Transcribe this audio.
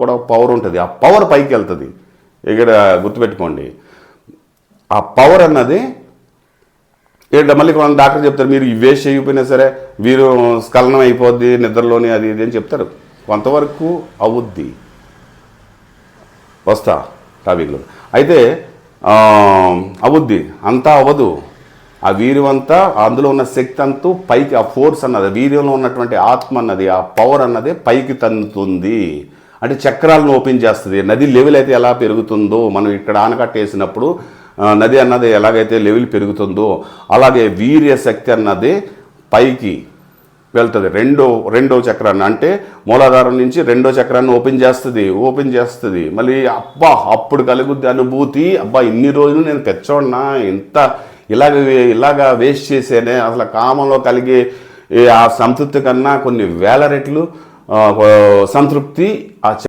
కూడా పవర్ ఉంటుంది. ఆ పవర్ పైకి వెళ్తుంది. ఇక్కడ గుర్తుపెట్టుకోండి, ఆ పవర్ అన్నది ఏంటో మళ్ళీ కొంత డాక్టర్ చెప్తారు, మీరు వేస్ట్ చేయకపోయినా సరే వీరు స్ఖలనం అయిపోద్ది నిద్రలోని అది ఇది అని చెప్తారు. కొంతవరకు అవుద్ది. వస్తా టాపిక్లో అయితే అవుద్ది, అంతా అవ్వదు. ఆ వీర్యం అంతా, అందులో ఉన్న శక్తి అంతా పైకి, ఆ ఫోర్స్ అన్నది, వీర్యంలో ఉన్నటువంటి ఆత్మ అన్నది, ఆ పవర్ అన్నది పైకి తన్నుతుంది. అంటే చక్రాలను ఓపెన్ చేస్తుంది. నది లెవెల్ అయితే ఎలా పెరుగుతుందో, మనం ఇక్కడ ఆనకట్టేసినప్పుడు నది అన్నది ఎలాగైతే లెవెల్ పెరుగుతుందో అలాగే వీర్య శక్తి అన్నది పైకి వెళ్తుంది. రెండో చక్రాన్ని, అంటే మూలాధారం నుంచి రెండో చక్రాన్ని ఓపెన్ చేస్తుంది. మళ్ళీ అబ్బా అప్పుడు కలుగుద్ది అనుభూతి, అబ్బా ఇన్ని రోజులు నేను పెచ్చోడినా, ఇంత ఇలాగా వేస్ట్ చేసేనే. అసలు కామంలో కలిగే ఆ సంతృప్తి కన్నా కొన్ని వేల రెట్లు సంతృప్తి ఆ